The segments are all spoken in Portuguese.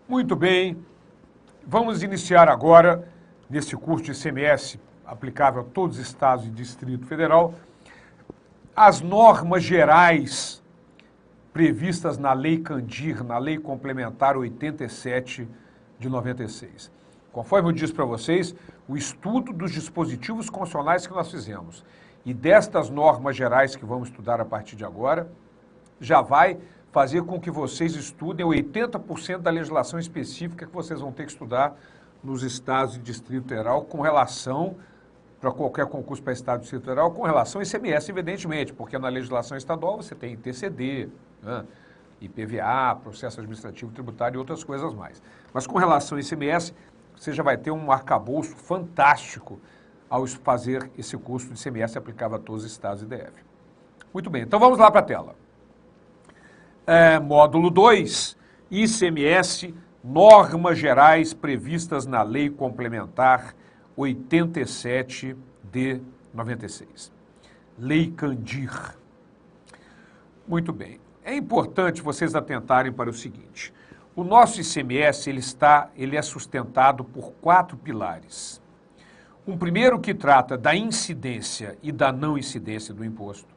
Muito bem, vamos iniciar agora, nesse curso de ICMS, aplicável a todos os estados e Distrito Federal, as normas gerais previstas na Lei Candir, na Lei Complementar 87 de 96. Conforme eu disse para vocês, o estudo dos dispositivos constitucionais que nós fizemos e destas normas gerais que vamos estudar a partir de agora, já vai fazer com que vocês estudem 80% da legislação específica que vocês vão ter que estudar nos estados e Distrito Federal com relação, para qualquer concurso para estado e Distrito Federal, com relação ao ICMS, evidentemente, porque na legislação estadual você tem ITCD, né, IPVA, processo administrativo tributário e outras coisas mais. Mas com relação ao ICMS, você já vai ter um arcabouço fantástico ao fazer esse curso de ICMS aplicável a todos os estados e DF. Muito bem, então vamos lá para a tela. Módulo 2, ICMS, normas gerais previstas na Lei Complementar 87 de 96. Lei Candir. Muito bem. É importante vocês atentarem para o seguinte. O nosso ICMS, ele é sustentado por 4 pilares. Um primeiro que trata da incidência e da não incidência do imposto.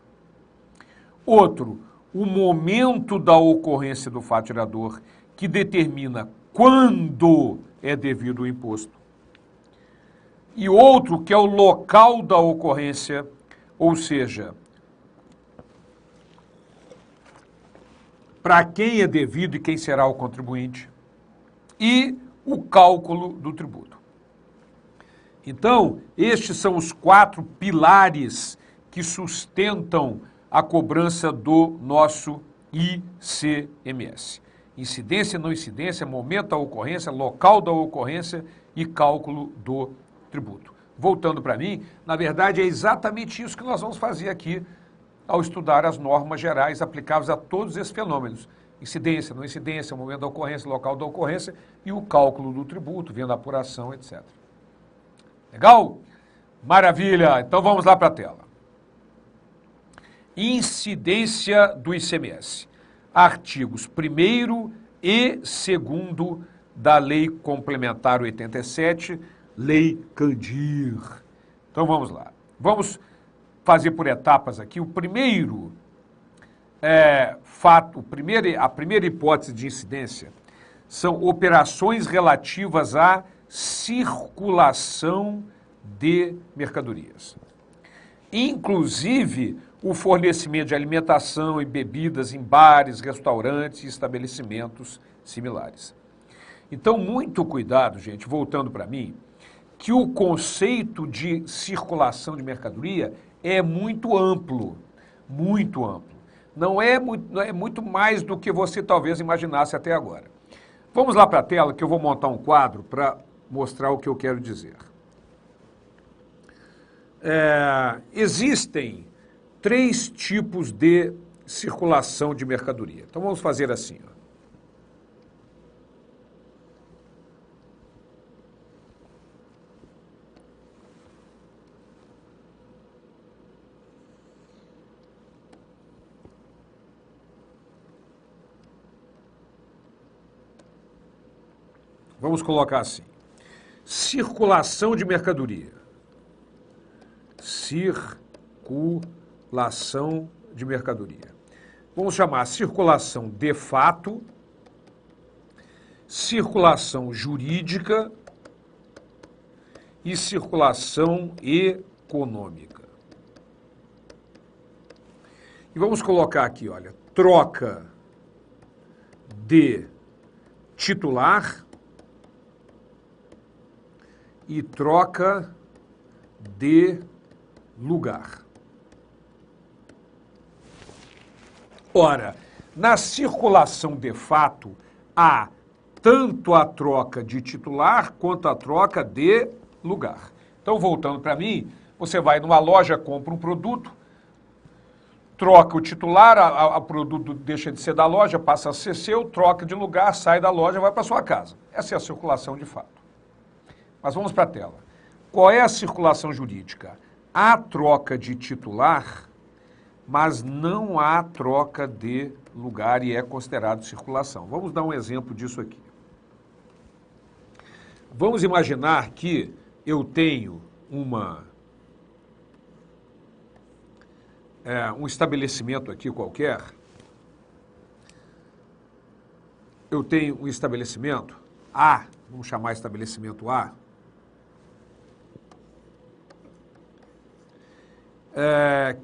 Outro, o momento da ocorrência do fato gerador, que determina quando é devido o imposto. E outro, que é o local da ocorrência, ou seja, para quem é devido e quem será o contribuinte. E o cálculo do tributo. Então, estes são os 4 pilares que sustentam a cobrança do nosso ICMS. Incidência, não incidência, momento da ocorrência, local da ocorrência e cálculo do tributo. Voltando para mim, na verdade é exatamente isso que nós vamos fazer aqui ao estudar as normas gerais aplicáveis a todos esses fenômenos. Incidência, não incidência, momento da ocorrência, local da ocorrência e o cálculo do tributo, vendo a apuração, etc. Legal? Maravilha! Então vamos lá para a tela. Incidência do ICMS. Artigos 1º e 2º da Lei Complementar 87, Lei Candir. Então vamos lá. Vamos fazer por etapas aqui. O primeiro fato, a primeira hipótese de incidência são operações relativas à circulação de mercadorias. Inclusive o fornecimento de alimentação e bebidas em bares, restaurantes e estabelecimentos similares. Então, muito cuidado, gente, voltando para mim, que o conceito de circulação de mercadoria é muito amplo, muito amplo. Não é muito mais do que você talvez imaginasse até agora. Vamos lá para a tela que eu vou montar um quadro para mostrar o que eu quero dizer. Existem 3 tipos de circulação de mercadoria. Então vamos fazer assim, ó. Vamos colocar assim. Circulação de mercadoria. Circulação de mercadoria. Vamos chamar circulação de fato, circulação jurídica e circulação econômica. E vamos colocar aqui, olha, troca de titular e troca de lugar. Ora, na circulação de fato, há tanto a troca de titular quanto a troca de lugar. Então, voltando para mim, você vai numa loja, compra um produto, troca o titular, o produto deixa de ser da loja, passa a ser seu, troca de lugar, sai da loja, vai para sua casa. Essa é a circulação de fato. Mas vamos para a tela. Qual é a circulação jurídica? Há troca de titular, mas não há troca de lugar e é considerado circulação. Vamos dar um exemplo disso aqui. Vamos imaginar que eu tenho um estabelecimento aqui qualquer. Eu tenho um estabelecimento A, vamos chamar estabelecimento A,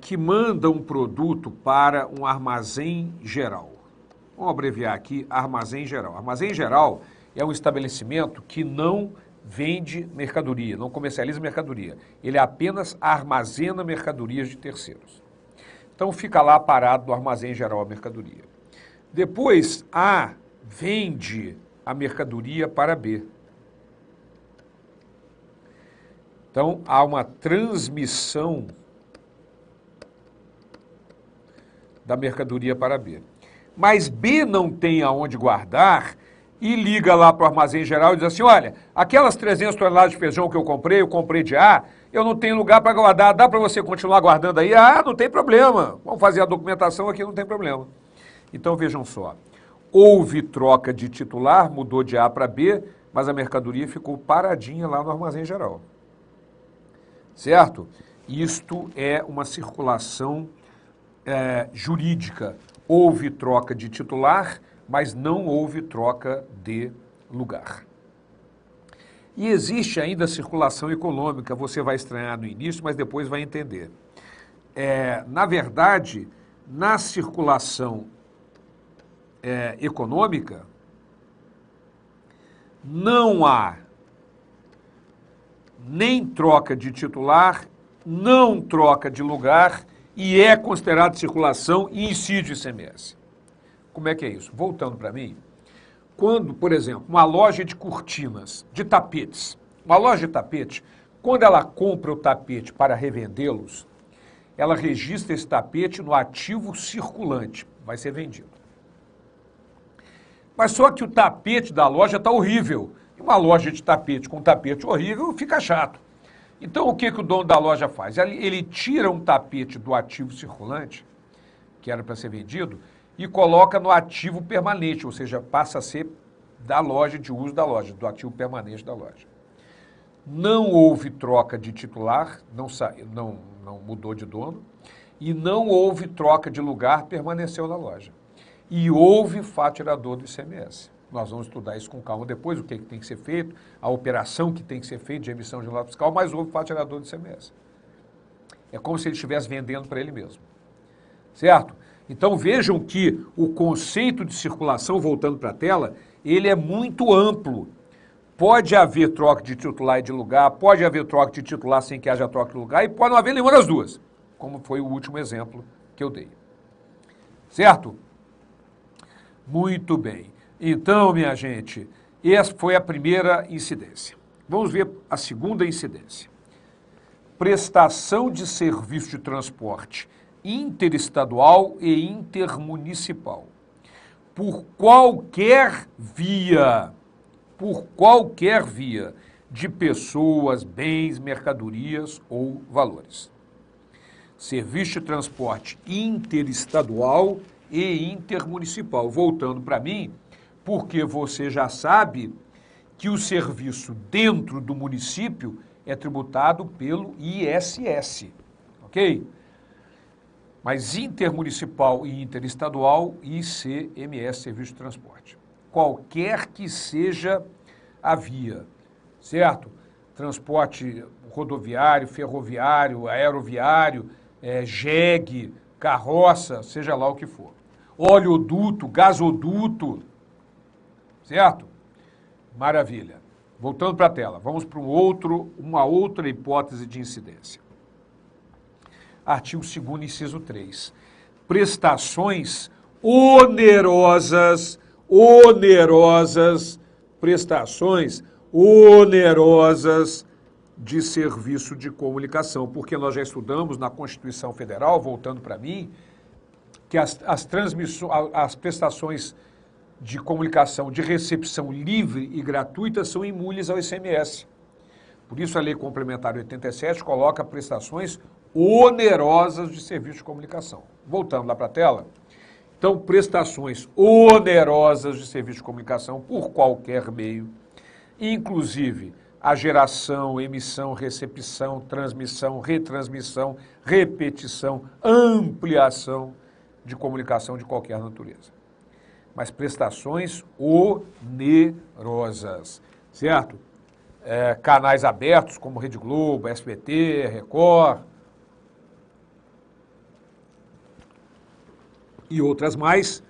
que manda um produto para um armazém geral. Vamos abreviar aqui, armazém geral. Armazém geral é um estabelecimento que não vende mercadoria, não comercializa mercadoria. Ele apenas armazena mercadorias de terceiros. Então fica lá parado no armazém geral a mercadoria. Depois, A vende a mercadoria para B. Então há uma transmissão da mercadoria para B. Mas B não tem aonde guardar e liga lá para o armazém geral e diz assim, olha, aquelas 300 toneladas de feijão que eu comprei de A, eu não tenho lugar para guardar, dá para você continuar guardando aí? Ah, não tem problema, vamos fazer a documentação aqui, não tem problema. Então vejam só, houve troca de titular, mudou de A para B, mas a mercadoria ficou paradinha lá no armazém geral. Certo? Isto é uma circulação jurídica. Houve troca de titular, mas não houve troca de lugar. E existe ainda a circulação econômica, você vai estranhar no início, mas depois vai entender. Na verdade, na circulação econômica, não há nem troca de titular, não troca de lugar, e é considerado circulação e incide o ICMS. Como é que é isso? Voltando para mim, quando, por exemplo, uma loja de cortinas, de tapetes, uma loja de tapete, quando ela compra o tapete para revendê-los, ela registra esse tapete no ativo circulante, vai ser vendido. Mas só que o tapete da loja está horrível. E uma loja de tapete com tapete horrível fica chato. Então, o que o dono da loja faz? Ele tira um tapete do ativo circulante, que era para ser vendido, e coloca no ativo permanente, ou seja, passa a ser da loja, de uso da loja, do ativo permanente da loja. Não houve troca de titular, não mudou de dono, e não houve troca de lugar, permaneceu na loja. E houve faturador do ICMS. Nós vamos estudar isso com calma depois, o que tem que ser feito, a operação que tem que ser feita de emissão de nota fiscal, mas houve faturador do ICMS. É como se ele estivesse vendendo para ele mesmo. Certo? Então vejam que o conceito de circulação, voltando para a tela, ele é muito amplo. Pode haver troca de titular e de lugar, pode haver troca de titular sem que haja troca de lugar, e pode não haver nenhuma das duas, como foi o último exemplo que eu dei. Certo? Muito bem. Então, minha gente, essa foi a primeira incidência. Vamos ver a segunda incidência. Prestação de serviço de transporte interestadual e intermunicipal. Por qualquer via de pessoas, bens, mercadorias ou valores. Serviço de transporte interestadual e intermunicipal. Voltando para mim, porque você já sabe que o serviço dentro do município é tributado pelo ISS, ok? Mas intermunicipal e interestadual, ICMS, Serviço de Transporte. Qualquer que seja a via, certo? Transporte rodoviário, ferroviário, aeroviário, jegue, carroça, seja lá o que for. Oleoduto, gasoduto, certo? Maravilha. Voltando para a tela, vamos para uma outra hipótese de incidência. Artigo 2º, inciso 3. Prestações prestações onerosas de serviço de comunicação, porque nós já estudamos na Constituição Federal, voltando para mim, que as prestações de comunicação de recepção livre e gratuita são imunes ao ICMS. Por isso a Lei Complementar 87 coloca prestações onerosas de serviço de comunicação. Voltando lá para a tela, então prestações onerosas de serviço de comunicação por qualquer meio inclusive a geração, emissão, recepção, transmissão, retransmissão, repetição, ampliação de comunicação de qualquer natureza. Mas prestações onerosas, certo? Canais abertos como Rede Globo, SBT, Record e outras mais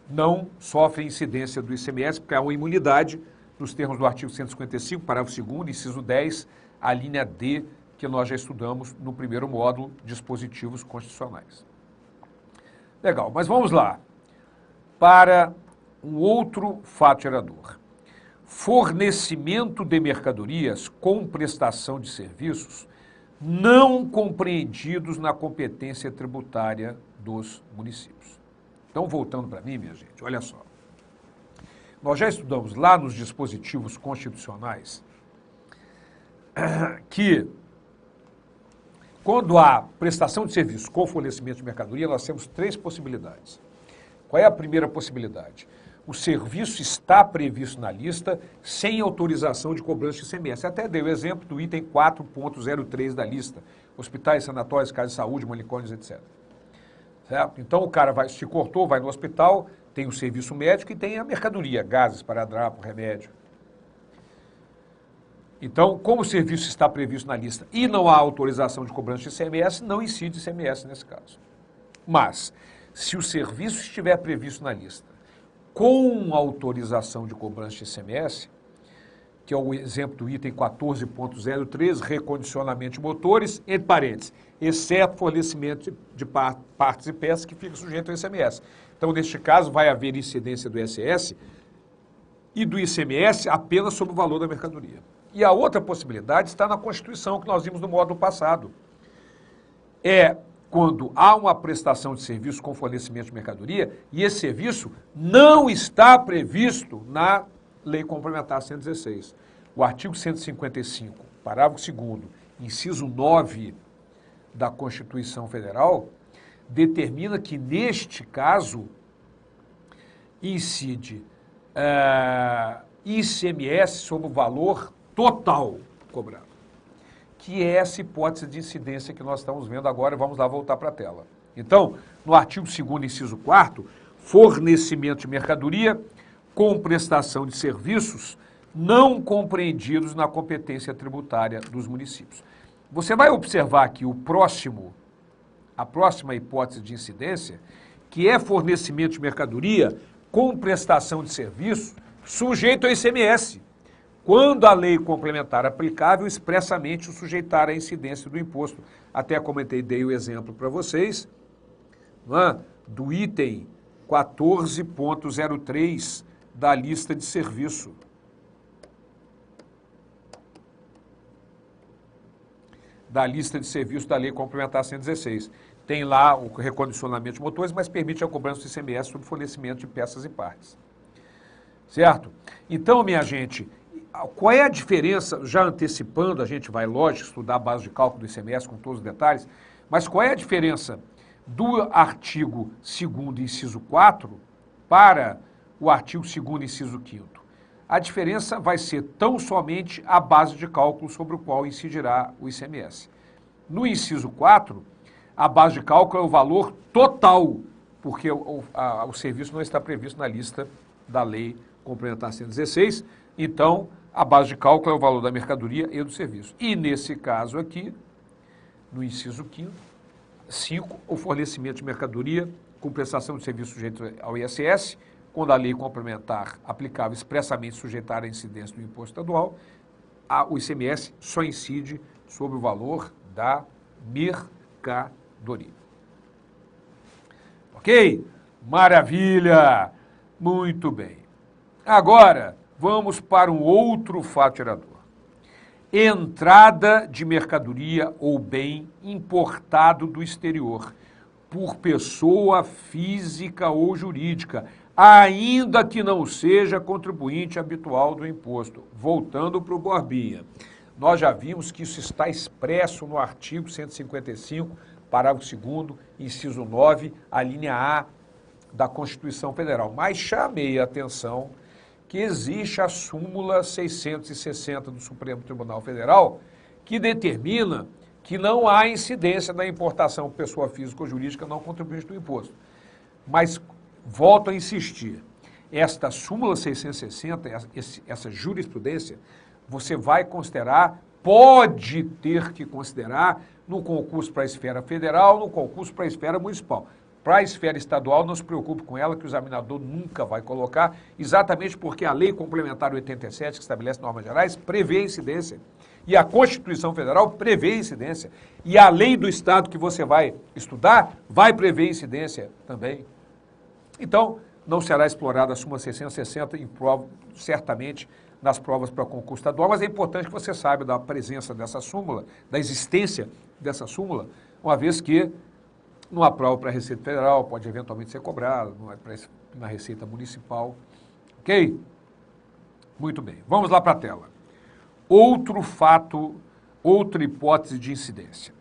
não sofrem incidência do ICMS porque há uma imunidade nos termos do artigo 155, parágrafo 2º, inciso 10, a linha D, que nós já estudamos no primeiro módulo, dispositivos constitucionais. Legal, mas vamos lá para um outro fato gerador. Fornecimento de mercadorias com prestação de serviços não compreendidos na competência tributária dos municípios. Então, voltando para mim, minha gente, olha só. Nós já estudamos lá nos dispositivos constitucionais que quando há prestação de serviços com fornecimento de mercadoria, nós temos três possibilidades. Qual é a primeira possibilidade? O serviço está previsto na lista sem autorização de cobrança de ICMS. Até dei o exemplo do item 4.03 da lista. Hospitais, sanatórios, casas de saúde, manicômios, etc. Certo? Então o cara se cortou, vai no hospital, tem o serviço médico e tem a mercadoria, gases, esparadrapo, remédio. Então, como o serviço está previsto na lista e não há autorização de cobrança de ICMS, não incide ICMS nesse caso. Mas, se o serviço estiver previsto na lista com autorização de cobrança de ICMS, que é o exemplo do item 14.03, recondicionamento de motores, entre parênteses, exceto fornecimento de partes e peças que fica sujeito ao ICMS. Então, neste caso, vai haver incidência do ISS e do ICMS apenas sobre o valor da mercadoria. E a outra possibilidade está na Constituição, que nós vimos no módulo passado. É quando há uma prestação de serviço com fornecimento de mercadoria e esse serviço não está previsto na Lei Complementar 116. O artigo 155, parágrafo 2º, inciso 9 da Constituição Federal, determina que, neste caso, incide ICMS sobre o valor total cobrado, que é essa hipótese de incidência que nós estamos vendo agora. Vamos lá voltar para a tela. Então, no artigo 2º, inciso 4º, fornecimento de mercadoria com prestação de serviços não compreendidos na competência tributária dos municípios. Você vai observar aqui a próxima hipótese de incidência, que é fornecimento de mercadoria com prestação de serviço sujeito ao ICMS, quando a lei complementar aplicável expressamente o sujeitar à incidência do imposto. Até comentei, dei o exemplo para vocês, do item 14.03 da lista de serviço. Da lista de serviços da Lei Complementar 116. Tem lá o recondicionamento de motores, mas permite a cobrança do ICMS sobre fornecimento de peças e partes. Certo? Então, minha gente, qual é a diferença, já antecipando, a gente vai, lógico, estudar a base de cálculo do ICMS com todos os detalhes, mas qual é a diferença do artigo 2º, inciso 4, para o artigo 2º, inciso 5º? A diferença vai ser tão somente a base de cálculo sobre o qual incidirá o ICMS. No inciso 4, a base de cálculo é o valor total, porque o serviço não está previsto na lista da Lei Complementar 116, então a base de cálculo é o valor da mercadoria e do serviço. E nesse caso aqui, no inciso 5, o fornecimento de mercadoria com prestação de serviço sujeito ao ISS, quando a lei complementar aplicável expressamente sujeitar a incidência do imposto estadual, o ICMS só incide sobre o valor da mercadoria. Ok? Maravilha! Muito bem. Agora, vamos para um outro fato gerador. Entrada de mercadoria ou bem importado do exterior por pessoa física ou jurídica, ainda que não seja contribuinte habitual do imposto. Voltando para o Borbinha. Nós já vimos que isso está expresso no artigo 155, parágrafo 2º, inciso 9, a linha A da Constituição Federal. Mas chamei a atenção que existe a súmula 660 do Supremo Tribunal Federal, que determina que não há incidência na importação por pessoa física ou jurídica não contribuinte do imposto. Mas, volto a insistir, esta súmula 660, essa jurisprudência, você vai considerar, pode ter que considerar, no concurso para a esfera federal, no concurso para a esfera municipal. Para a esfera estadual, não se preocupe com ela, que o examinador nunca vai colocar, exatamente porque a Lei Complementar 87, que estabelece normas gerais, prevê incidência. E a Constituição Federal prevê incidência. E a lei do Estado que você vai estudar vai prever incidência também. Então, não será explorada a súmula 660 em prova, certamente, nas provas para concurso estadual, mas é importante que você saiba da presença dessa súmula, da existência dessa súmula, uma vez que numa prova para a Receita Federal pode eventualmente ser cobrada, na Receita Municipal. Ok? Muito bem. Vamos lá para a tela. Outro fato, outra hipótese de incidência.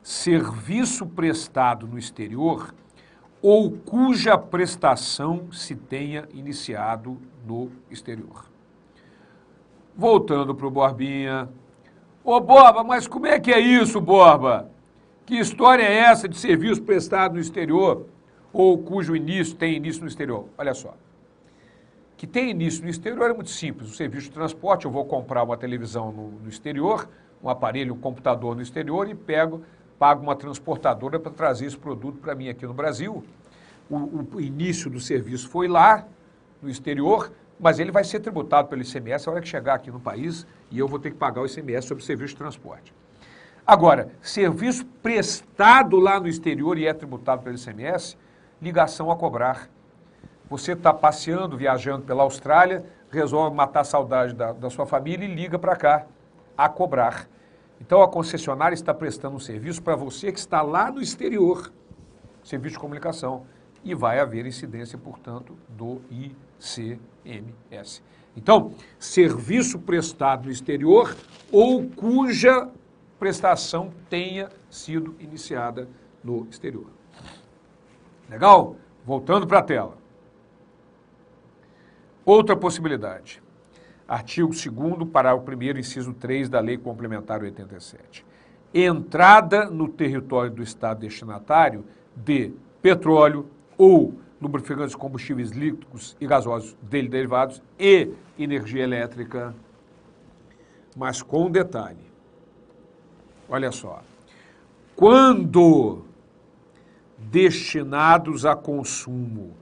Serviço prestado no exterior ou cuja prestação se tenha iniciado no exterior. Voltando para o Borbinha. Ô, Borba, mas como é que é isso, Borba? Que história é essa de serviço prestado no exterior ou cujo início tem início no exterior? Olha só. Que tem início no exterior é muito simples. O serviço de transporte, eu vou comprar uma televisão no exterior, um aparelho, um computador no exterior e pago uma transportadora para trazer esse produto para mim aqui no Brasil. O início do serviço foi lá, no exterior, mas ele vai ser tributado pelo ICMS a hora que chegar aqui no país e eu vou ter que pagar o ICMS sobre o serviço de transporte. Agora, serviço prestado lá no exterior e é tributado pelo ICMS, ligação a cobrar. Você está passeando, viajando pela Austrália, resolve matar a saudade da sua família e liga para cá a cobrar. Então, a concessionária está prestando um serviço para você que está lá no exterior, serviço de comunicação, e vai haver incidência, portanto, do ICMS. Então, serviço prestado no exterior ou cuja prestação tenha sido iniciada no exterior. Legal? Voltando para a tela. Outra possibilidade. Artigo 2º, parágrafo 1º, inciso 3 da Lei Complementar 87. Entrada no território do Estado destinatário de petróleo ou lubrificantes, combustíveis líquidos e gasosos dele derivados e energia elétrica, mas com um detalhe. Olha só. Quando destinados a consumo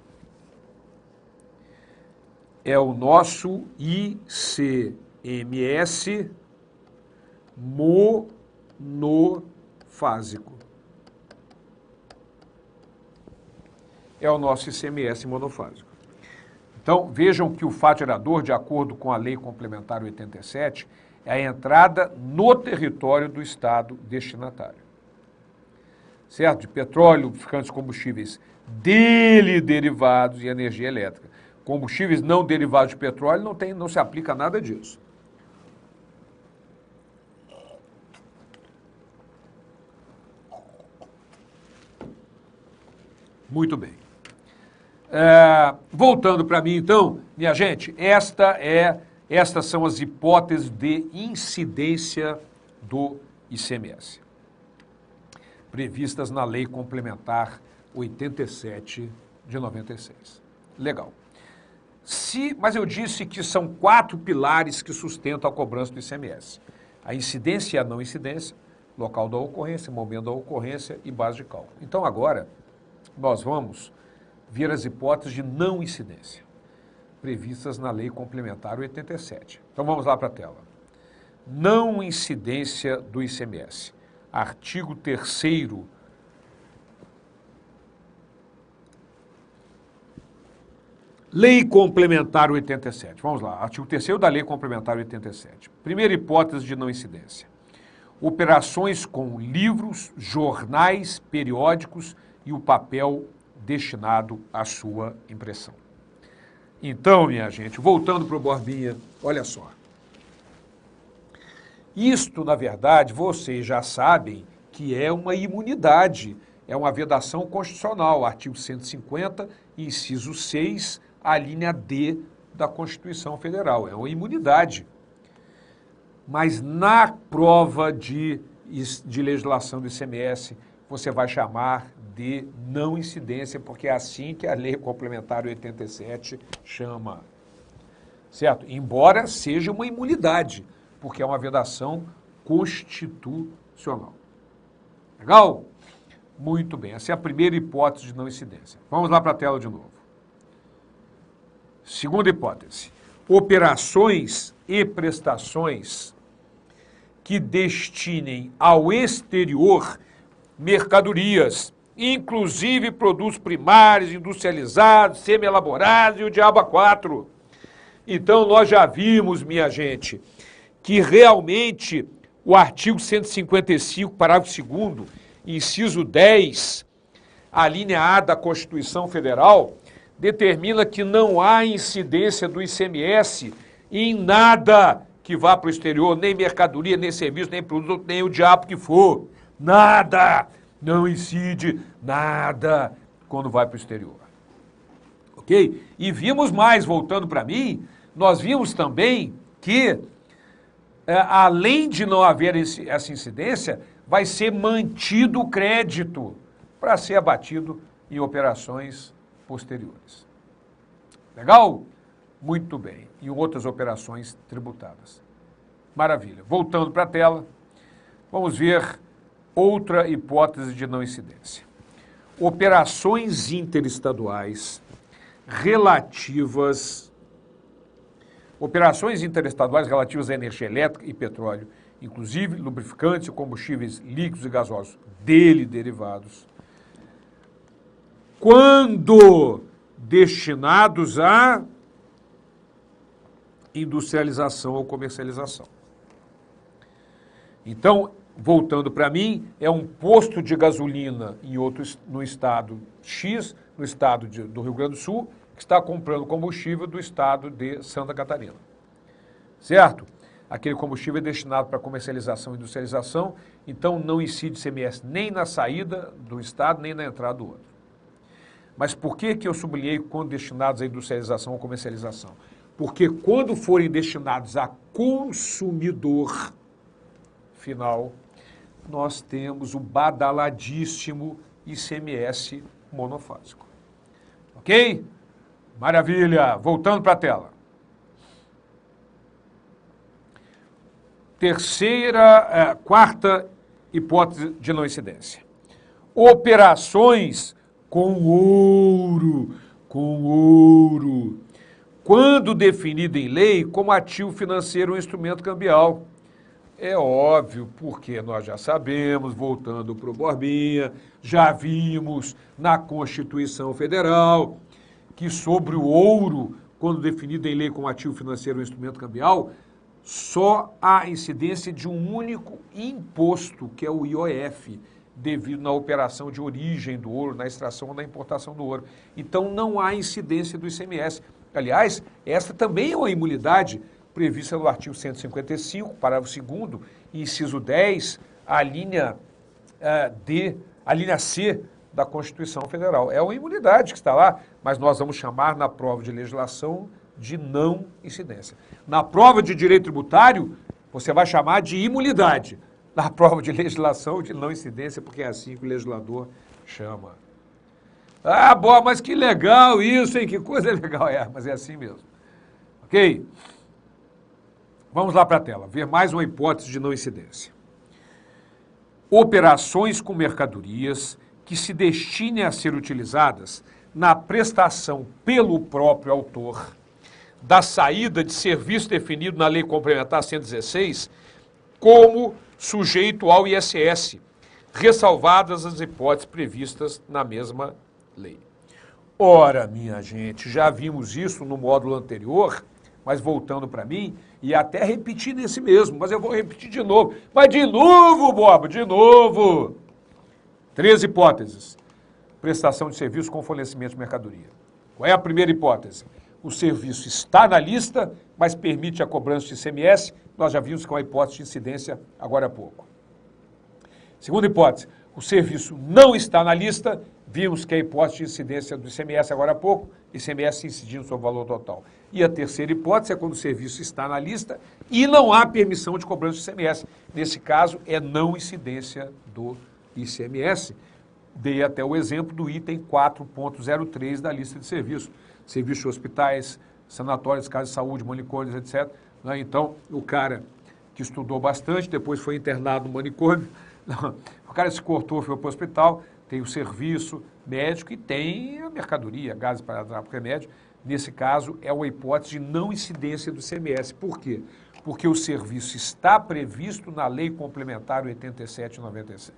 é o nosso ICMS monofásico. É o nosso ICMS monofásico. Então, vejam que o fato gerador, de acordo com a Lei Complementar 87, é a entrada no território do Estado destinatário. Certo? De petróleo, lubrificantes, combustíveis dele derivados e energia elétrica. Combustíveis não derivados de petróleo não se aplica nada disso. Muito bem. Voltando para mim, então, minha gente, estas são as hipóteses de incidência do ICMS, previstas na Lei Complementar 87 de 96. Legal. Mas eu disse que são 4 pilares que sustentam a cobrança do ICMS. A incidência e a não incidência, local da ocorrência, momento da ocorrência e base de cálculo. Então, agora, nós vamos ver as hipóteses de não incidência, previstas na Lei Complementar 87. Então, vamos lá para a tela. Não incidência do ICMS. Artigo 3º. Lei Complementar 87. Vamos lá. Artigo 3º da Lei Complementar 87. Primeira hipótese de não incidência. Operações com livros, jornais, periódicos e o papel destinado à sua impressão. Então, minha gente, voltando para o Borbinha, olha só. Isto, na verdade, vocês já sabem que é uma imunidade, é uma vedação constitucional, artigo 150, inciso 6, a linha D da Constituição Federal, é uma imunidade. Mas na prova de legislação do ICMS, você vai chamar de não incidência, porque é assim que a Lei Complementar 87 chama. Certo? Embora seja uma imunidade, porque é uma vedação constitucional. Legal? Muito bem, essa é a primeira hipótese de não incidência. Vamos lá para a tela de novo. Segunda hipótese. Operações e prestações que destinem ao exterior mercadorias, inclusive produtos primários, industrializados, semi-elaborados e o diabo a quatro. Então, nós já vimos, minha gente, que realmente o artigo 155, parágrafo 2º, inciso 10, a linha A da Constituição Federal, determina que não há incidência do ICMS em nada que vá para o exterior, nem mercadoria, nem serviço, nem produto, nem o diabo que for. Nada! Não incide nada quando vai para o exterior. Ok? E vimos mais, voltando para mim, nós vimos também que, além de não haver essa incidência, vai ser mantido o crédito para ser abatido em operações posteriores. Legal? Muito bem. E outras operações tributadas. Maravilha. Voltando para a tela, vamos ver outra hipótese de não incidência. Operações interestaduais relativas a energia elétrica e petróleo, inclusive lubrificantes, combustíveis líquidos e gasosos dele derivados, quando destinados à industrialização ou comercialização. Então, voltando para mim, é um posto de gasolina no estado X, no estado do Rio Grande do Sul, que está comprando combustível do estado de Santa Catarina. Certo? Aquele combustível é destinado para comercialização e industrialização, então não incide ICMS nem na saída do estado, nem na entrada do outro. Mas por que eu sublinhei quando destinados à industrialização ou comercialização? Porque quando forem destinados a consumidor final, nós temos o badaladíssimo ICMS monofásico. Ok? Maravilha! Voltando para a tela. Quarta hipótese de não incidência. Operações com ouro. Quando definido em lei como ativo financeiro ou instrumento cambial. É óbvio, porque nós já sabemos, voltando para o Borbinha, já vimos na Constituição Federal que sobre o ouro, quando definido em lei como ativo financeiro ou instrumento cambial, só há incidência de um único imposto, que é o IOF, devido na operação de origem do ouro, na extração ou na importação do ouro. Então não há incidência do ICMS. Aliás, essa também é uma imunidade prevista no artigo 155, parágrafo 2º, inciso 10, a linha C da Constituição Federal. É uma imunidade que está lá, mas nós vamos chamar na prova de legislação de não incidência. Na prova de direito tributário, você vai chamar de imunidade. Na prova de legislação, de não incidência, porque é assim que o legislador chama. Ah, bom, mas que legal isso, hein? Que coisa legal. Mas é assim mesmo. Ok? Vamos lá para a tela, ver mais uma hipótese de não incidência. Operações com mercadorias que se destinem a ser utilizadas na prestação pelo próprio autor da saída de serviço definido na Lei Complementar 116 como sujeito ao ISS, ressalvadas as hipóteses previstas na mesma lei. Ora, minha gente, já vimos isso no módulo anterior, mas voltando para mim, e até repetir nesse mesmo, mas eu vou repetir de novo. Mas de novo, Bob, de novo! 3 hipóteses. Prestação de serviço com fornecimento de mercadoria. Qual é a primeira hipótese? O serviço está na lista, mas permite a cobrança de ICMS. Nós já vimos com a hipótese de incidência agora há pouco. Segunda hipótese. o serviço não está na lista, vimos que a hipótese de incidência do ICMS agora há pouco, ICMS incidindo sobre o valor total. E a terceira hipótese é quando o serviço está na lista e não há permissão de cobrança de ICMS. Nesse caso, é não incidência do ICMS. Dei até o exemplo do item 4.03 da lista de serviços. Serviços de hospitais, sanatórios, casas de saúde, manicômios, etc. Então, o cara que estudou bastante, depois foi internado no manicômio, o cara se cortou, foi para o hospital, tem o serviço médico e tem a mercadoria, gases para remédio. Nesse caso, é uma hipótese de não incidência do ICMS. Por quê? Porque o serviço está previsto na Lei Complementar 87/97.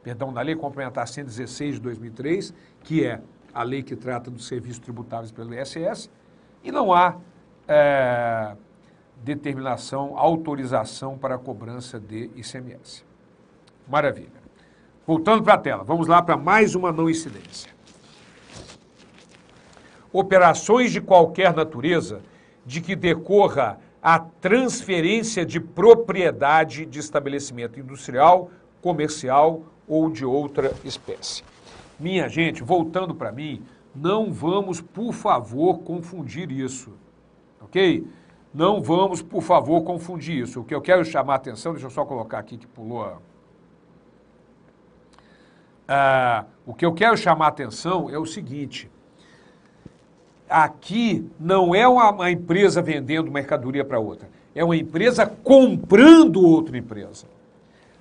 Perdão, na Lei Complementar 116 de 2003, que é a lei que trata dos serviços tributáveis pelo ISS, e não há determinação, autorização para a cobrança de ICMS. Maravilha. Voltando para a tela, vamos lá para mais uma não incidência. Operações de qualquer natureza de que decorra a transferência de propriedade de estabelecimento industrial, comercial ou de outra espécie. Minha gente, voltando para mim, não vamos, por favor, confundir isso, ok? Não vamos, por favor, confundir isso. O que eu quero chamar a atenção, deixa eu só colocar aqui que pulou o que eu quero chamar a atenção é o seguinte, aqui não é uma empresa vendendo mercadoria para outra, é uma empresa comprando outra empresa.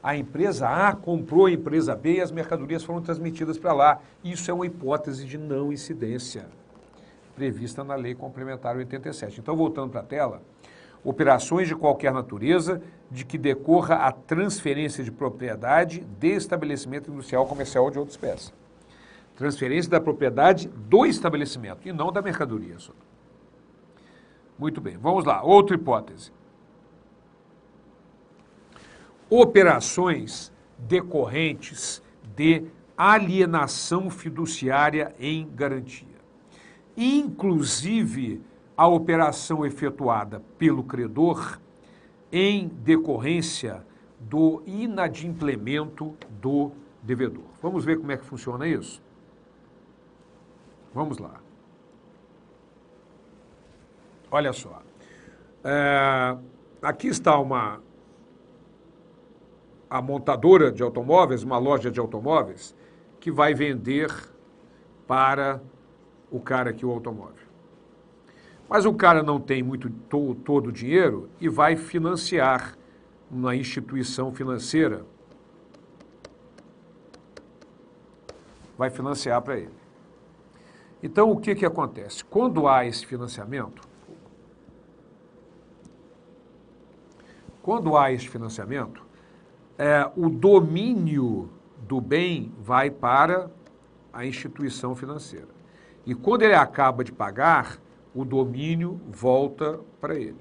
A empresa A comprou a empresa B e as mercadorias foram transmitidas para lá. Isso é uma hipótese de não incidência, prevista na Lei Complementar 87. Então, voltando para a tela, operações de qualquer natureza de que decorra a transferência de propriedade de estabelecimento industrial, comercial ou de outra espécie. Transferência da propriedade do estabelecimento e não da mercadoria só. Muito bem, vamos lá. Outra hipótese. Operações decorrentes de alienação fiduciária em garantia. Inclusive a operação efetuada pelo credor em decorrência do inadimplemento do devedor. Vamos ver como é que funciona isso? Vamos lá. Olha só. Aqui está a montadora de automóveis, uma loja de automóveis, que vai vender para o cara aqui o automóvel. Mas o cara não tem todo o dinheiro e vai financiar uma instituição financeira. Vai financiar para ele. Então, o que acontece? Quando há esse financiamento, o domínio do bem vai para a instituição financeira. E quando ele acaba de pagar, o domínio volta para ele.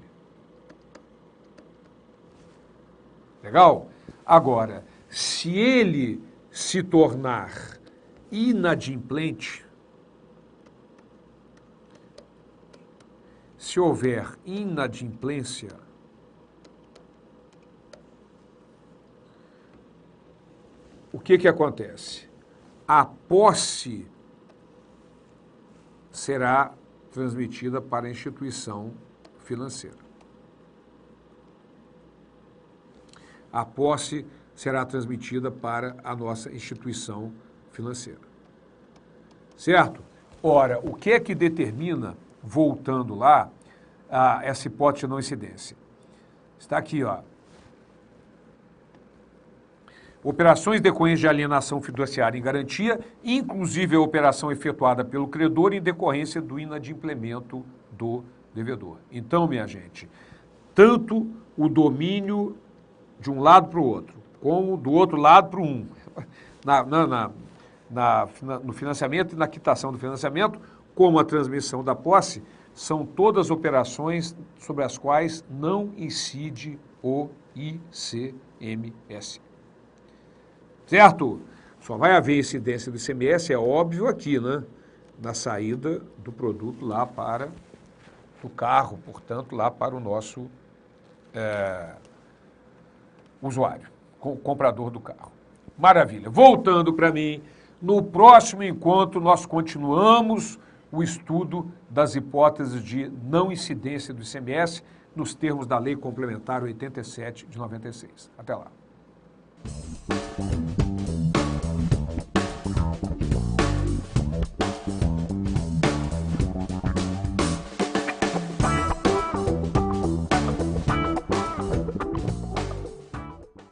Legal? Agora, se ele se tornar inadimplente, se houver inadimplência, o que acontece? A posse será transmitida para a instituição financeira. A posse será transmitida para a nossa instituição financeira. Certo? Ora, o que é que determina, voltando lá, essa hipótese de não incidência? Está aqui, ó. Operações decorrentes de alienação fiduciária em garantia, inclusive a operação efetuada pelo credor em decorrência do inadimplemento do devedor. Então, minha gente, tanto o domínio de um lado para o outro, como do outro lado para um, no financiamento e na quitação do financiamento, como a transmissão da posse, são todas operações sobre as quais não incide o ICMS. Certo? Só vai haver incidência do ICMS, é óbvio aqui, né? Na saída do produto lá para o carro, portanto, lá para o nosso usuário, comprador do carro. Maravilha. Voltando para mim, no próximo encontro nós continuamos o estudo das hipóteses de não incidência do ICMS nos termos da Lei Complementar 87 de 96. Até lá.